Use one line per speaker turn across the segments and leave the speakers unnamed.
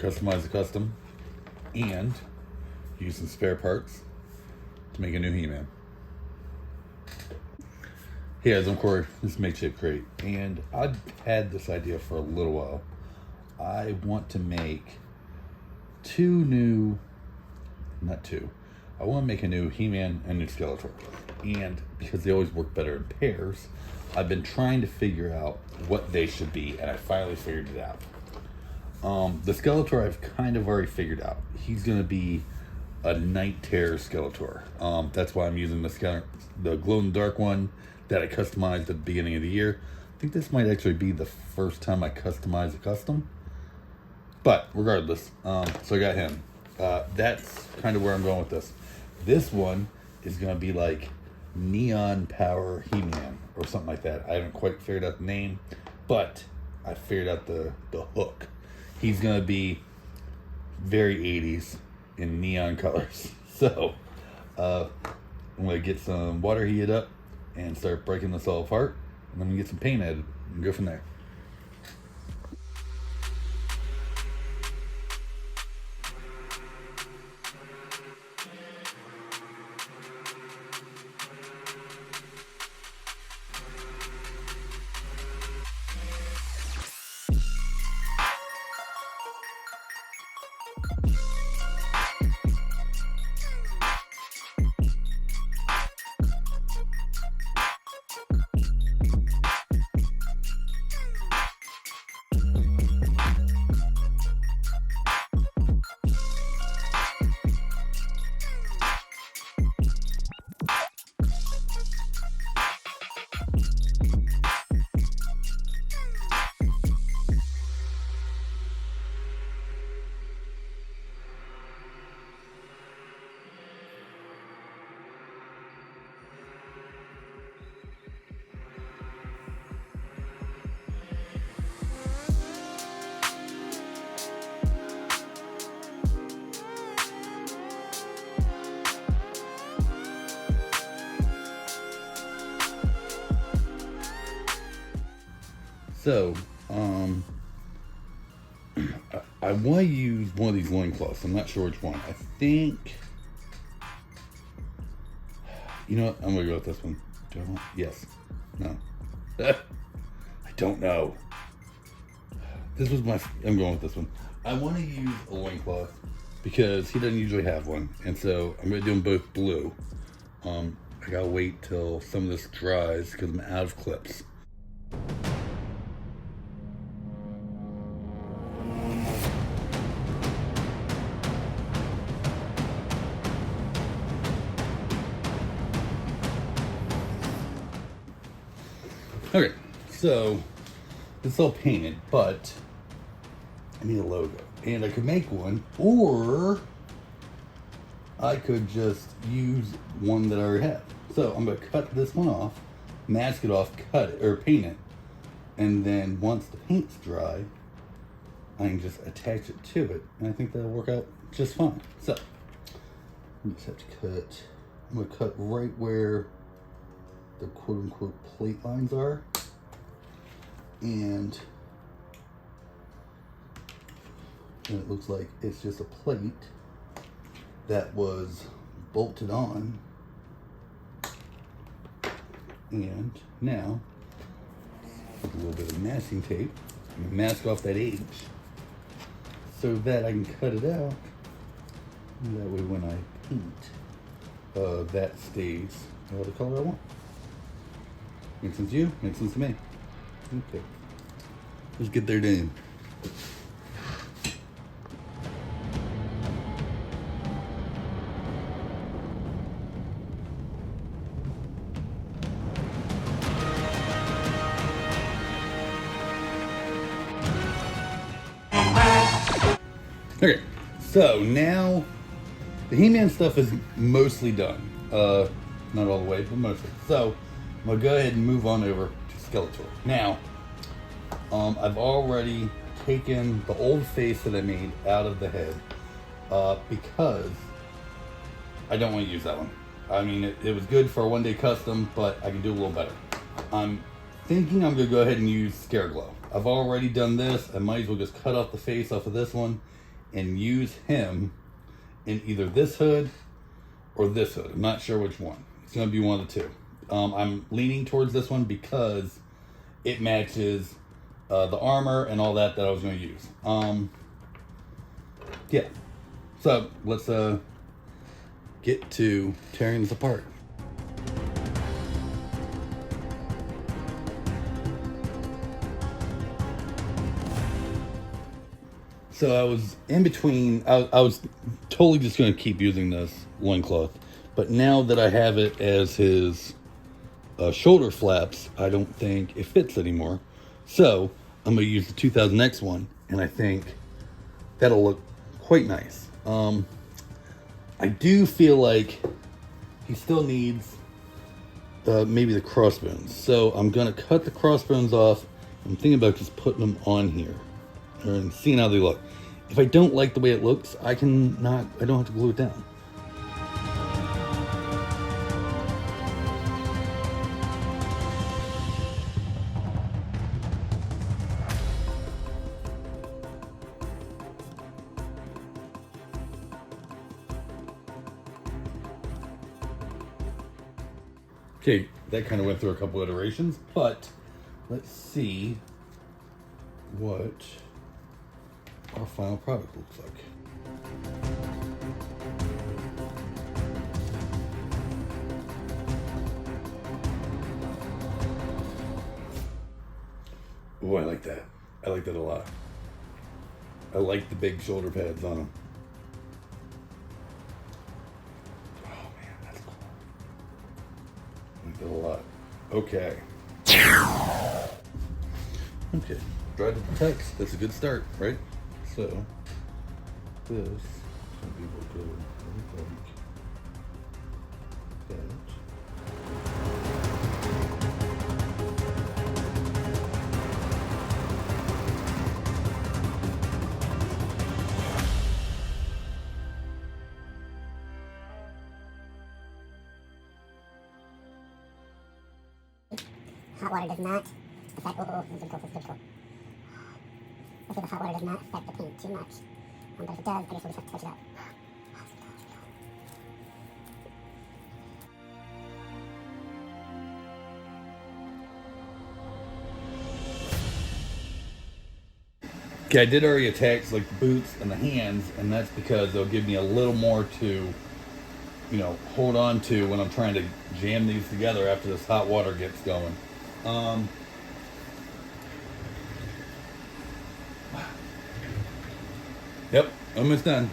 customize the custom and use some spare parts to make a new He-Man. Hey guys, I'm Corey. This is Make Shape Crate, and I've had this idea for a little while. I want to make I want to make a new He-Man and new Skeletor. And because they always work better in pairs, I've been trying to figure out what they should be, and I finally figured it out. The Skeletor I've kind of already figured out. He's going to be a Night Terror Skeletor. That's why I'm using the glow-in-the-dark one that I customized at the beginning of the year. I think this might actually be the first time I customize a custom. But regardless, so I got him. That's kind of where I'm going with this. This one is going to be like Neon Power He-Man or something like that. I haven't quite figured out the name, but I figured out the hook. He's going to be very 80s in neon colors. So I'm going to get some water heated up and start breaking this all apart, and then we get some paint added and go from there. So, I want to use one of these loincloths. I'm not sure which one. I think, you know what? I'm going to go with this one. Do I want? Yes. No. I don't know. I'm going with this one. I want to use a loincloth because he doesn't usually have one. And so I'm going to do them both blue. I got to wait till some of this dries because I'm out of clips. Okay, so it's all painted, but I need a logo. And I could make one, or I could just use one that I already have. So I'm gonna cut this one off, mask it off, cut it, or paint it. And then once the paint's dry, I can just attach it to it. And I think that'll work out just fine. So, I just have to cut, I'm gonna cut right where the quote-unquote plate lines are, and it looks like it's just a plate that was bolted on. And now with a little bit of masking tape, I'm gonna mask off that edge so that I can cut it out, and that way when I paint, that stays the color I want. Makes sense to you? Makes sense to me. Okay. Let's get there then. Okay, so now the He-Man stuff is mostly done. Not all the way, but mostly. So I'm gonna go ahead and move on over to Skeletor. Now, I've already taken the old face that I made out of the head because I don't want to use that one. I mean, it was good for a one-day custom, but I can do a little better. I'm thinking I'm gonna go ahead and use Scare Glow. I've already done this. I might as well just cut off the face off of this one and use him in either this hood or this hood. I'm not sure which one. It's going to be one of the two. I'm leaning towards this one because it matches the armor and all that I was going to use. Yeah. So let's get to tearing this apart. So I was in between. I was totally just going to keep using this loincloth, but now that I have it as his shoulder flaps, I don't think it fits anymore. So I'm going to use the 2000X one, and I think that'll look quite nice. I do feel like he still needs maybe the crossbones. So I'm going to cut the crossbones off. I'm thinking about just putting them on here and seeing how they look. If I don't like the way it looks, I don't have to glue it down. Okay, that kind of went through a couple iterations, but let's see what our final product looks like. Oh, I like that. I like that a lot. I like the big shoulder pads on him. Oh man, that's cool. I like that a lot. Okay. Okay. Drive to protect. That's a good start, right? So, this, some people go like that.
Hot water does not affect, this is difficult. Okay, the hot water does not affect the paint too much. But if it does, I guess we'll just have to touch it up.
Okay, I did already attach like the boots and the hands, and that's because they'll give me a little more to, you know, hold on to when I'm trying to jam these together after this hot water gets going. Yep, almost done.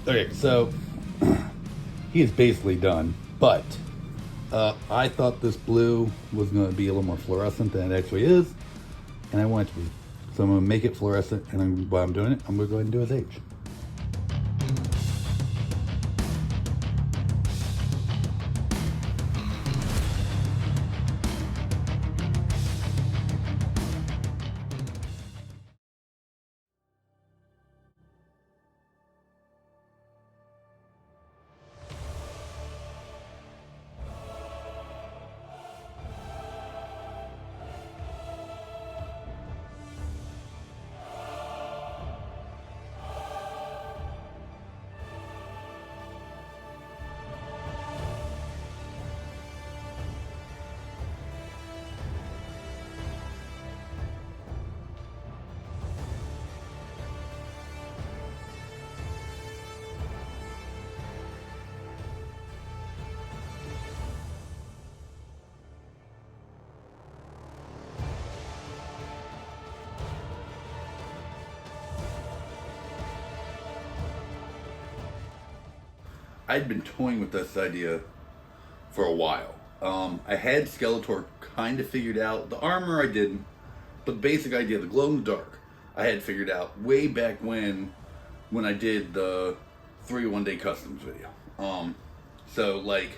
Okay, so he is basically done, but I thought this blue was going to be a little more fluorescent than it actually is, and I want it to be. So I'm going to make it fluorescent, and while I'm doing it, I'm going to go ahead and do his age. I'd been toying with this idea for a while. I had Skeletor kind of figured out. The armor I didn't, but the basic idea, the glow in the dark, I had figured out way back when I did the 3 one-day customs video. So like,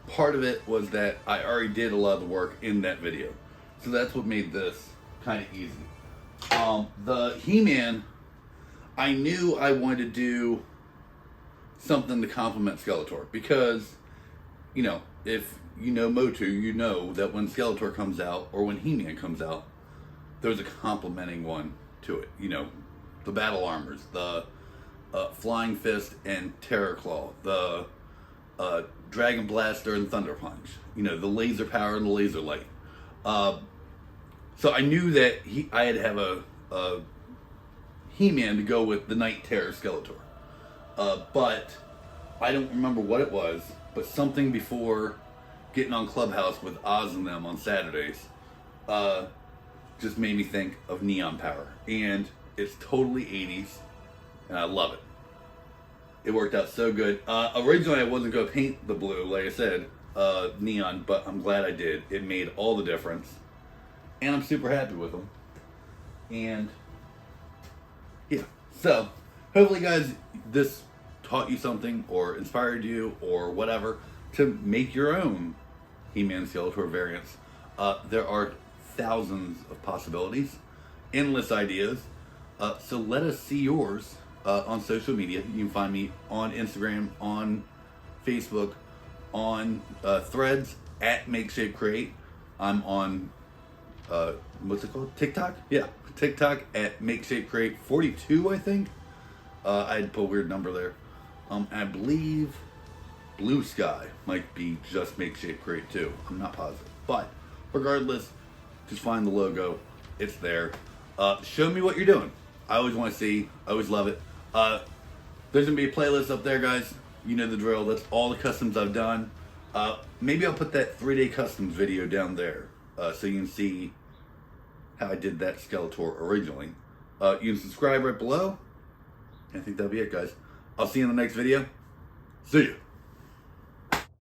part of it was that I already did a lot of the work in that video. So that's what made this kind of easy. The He-Man, I knew I wanted to do something to complement Skeletor, because, you know, if you know Motu, you know that when Skeletor comes out, or when He-Man comes out, there's a complementing one to it. You know, the battle armors, the Flying Fist and Terror Claw, the Dragon Blaster and Thunder Punch, you know, the laser power and the laser light. So I knew that I had to have a He-Man to go with the Night Terror Skeletor. But I don't remember what it was, but something before getting on Clubhouse with Oz and them on Saturdays just made me think of Neon Power. And it's totally 80s, and I love it. It worked out so good. Originally I wasn't going to paint the blue, like I said, neon, but I'm glad I did. It made all the difference. And I'm super happy with them. And yeah, so hopefully guys, this taught you something or inspired you or whatever to make your own He-Man and Skeletor variants. There are thousands of possibilities, endless ideas. So let us see yours on social media. You can find me on Instagram, on Facebook, on Threads at MakeShapeCreate. I'm on what's it called? TikTok? Yeah, TikTok at MakeShapeCreate42, I think. I had to put a weird number there. And I believe Bluesky might be just MakeShapeCreate too. I'm not positive. But regardless, just find the logo. It's there. Show me what you're doing. I always want to see. I always love it. There's going to be a playlist up there, guys. You know the drill. That's all the customs I've done. Maybe I'll put that 3-day customs video down there so you can see how I did that Skeletor originally. You can subscribe right below. I think that'll be it, guys. I'll see you in the next video. See ya.